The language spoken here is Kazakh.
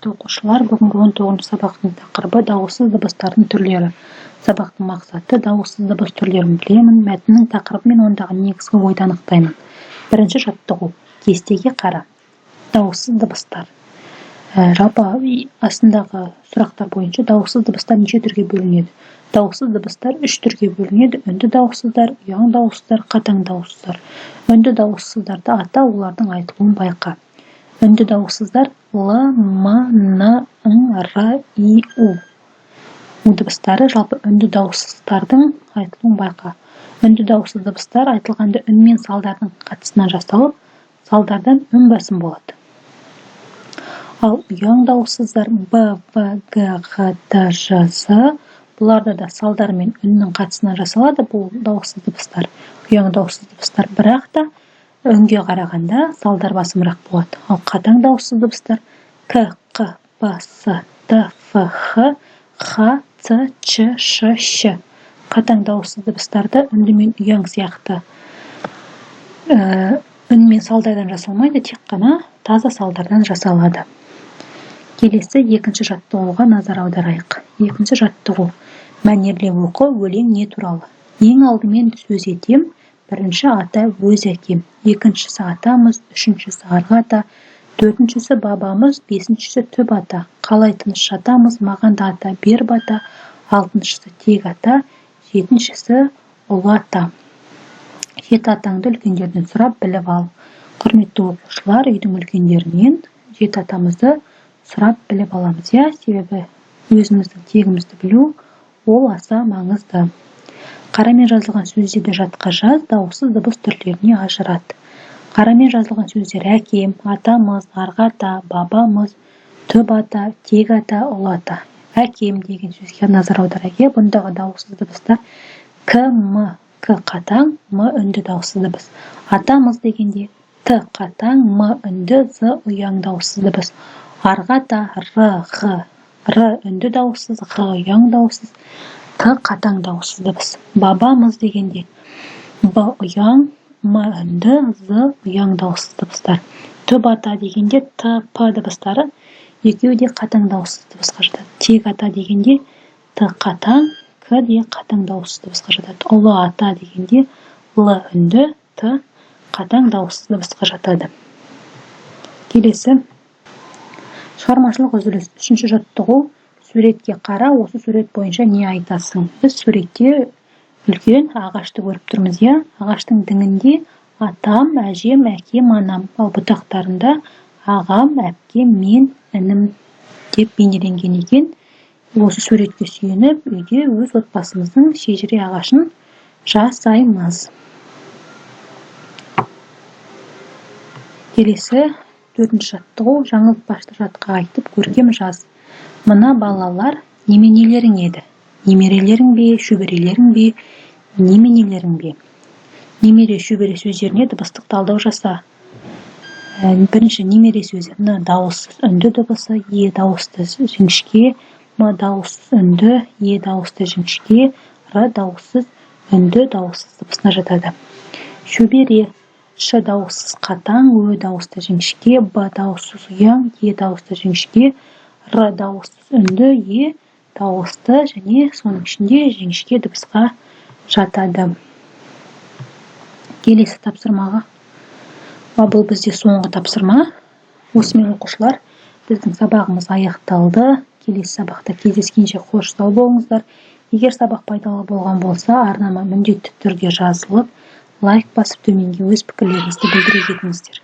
құрметті оқушылар, бүгінгі 19 сабақтың тақырыбы дауыссыз дыбыстардың түрлері. Сабақтың мақсаты дауыссыз дыбыс түрлерін білемін, мәтіннің тақырыбы мен ондағы негізгі ойды анықтаймын. Бірінші жаттығу. Кестеге қара. Дауыссыз дыбыстар. Жалпы астындағы сұрақтар бойынша дауыссыз дыбыстар неше түрге бөлінеді? Дауыссыз дыбыстар 3 түрге бөлінеді: үнді дауыссыздар, ұяң дауыссыздар, қатаң дауыссыздар. Үнді дауыссыздарды ата, олардың айтылуын байқа. Үнді дауыссыздар Л, М, Н, Ң, Р, И, У. Дыбыстары жалпы үнді дауыссыздардың айтылуын байқа. Үнді дауыссыз дыбыстар айтылғанда үн мен салдардың қатысынан жасалып, салдардан үн басым болады. Ал ұяң дауыссыздар Б, В, Г, Х, Д, Ж, З. Бұларда да салдар мен үннің қатысынан жасалады, бұл дауыссыз дыбыстар. Ұяң дауыссыз дыбыстар, бірақ та үнге қарағанда салдар басымырақ болады. Ал қатаң дауыссыз дыбыстар К, Қ, П, С, Т, Ф, Х, Х, Ц, Ч, Ш, Щ. Қатаң дауыссыз дыбыстарды үнді мен ұяң сияқты үн мен салдардан жасалмайды, тек қана таза салдардан жасалады. Келесі екінші жаттығуға назар аударайық. Екінші жаттығу. Мәнерлеп оқы, өлең не туралы? Ең алдымен сөз етем. Бірінші ата өз әкем, екіншісі атамыз, үшіншісі арғы ата, төртіншісі бабамыз, бесіншісі түп ата, қалайтыныш жатамыз, маған да ата бер бата, алтыншысы тек ата, жетіншісі ұлы ата. Жеті атаңды үлкендерден сұрап біліп ал. Құрметті оқушылар, үйдің үлкендерінен жеті атамызды сұрап біліп аламыз. Себебі өзіміздің тегімізді білу ол аса маңызды. Қарамен жазылған сөздерді жатқа жаз, дауыссыз дыбыс түрлеріне ажырат. Қарамен жазылған сөздер әкем, атамыз, арғы ата, бабамыз, түп ата, тек ата, ұлы ата. Әкем деген сөзге назар аударайық. Бұндағы дауыссыз дыбыстар К, М, К қатаң, М үнді дауыссыз дыбыс. Атамыз дегенде Т қатаң, М үнді, З ұяң дауыссыз дыбыс. Арғы ата Р, Х, Р үнді дауыссыз, Х ұяң дауыссыз, Т қатаң дауыссыз дыбыс. Бабамыз дегенде Б ұяң, М үнді, З ұяң дауыссыз дыбыстар. Түп ата дегенде Т, П дыбыстары екеуі де қатаң дауыссыз дыбысқа жатады. Тек ата дегенде Т қатаң, К де қатаң дауыссыз дыбысқа жатады. Ұлы ата дегенде Л үнді, Т қатаң дауыссыз дыбысқа жатады. Келесі шығармашылық үзіліс. Үшінші жаттығу. Суретке қара, осы сурет бойынша не айтасың? Біз суретте үлкен ағашты көріп тұрмыз. Ағаштың діңінде атам, әжем, әкем, анам. Ал бұтақтарында ағам, әпкем, мен, інім деп бейнеленген екен. Осы суретке сүйеніп, үйде өз отбасымыздың шежіре ағашын жасаймыз. Келесі төртінші жаттығу. Жаңылтпашты жатқа айтып көркем жаз. Мына балалар неменелерің еді? Немерелерің бе, шөберелерің бе, неменелерің бе? Немере, шөбере сөздеріне дыбыстық талдау жаса. Бірінші немере сөзі Н дауыссыз үнді дыбысы, Е дауыссыз жіңішке, М дауыссыз үнді, Е дауысты жіңішке, Р дауыссыз үнді дауыссыз дыбысына жатады. Шөбере Ш дауыссыз қатаң, Ö дауысты жіңішке, Б дауыссыз ұяң, Е дауысты жіңішке, Р дауыссыз үнді, Е дауысты және соның ішінде жіңішке дыбысқа жатады. Келесі тапсырмаға. Бұл бізде соңғы тапсырма. Осымен оқушылар, біздің сабағымыз аяқталды. Келесі сабақта кездескенше қош сау болыңыздар. Егер сабақ пайдалы болған болса, арнама міндетті түрде жазылып, лайк басып төменге өз пікірлеріңізді білдіре кетіңіздер.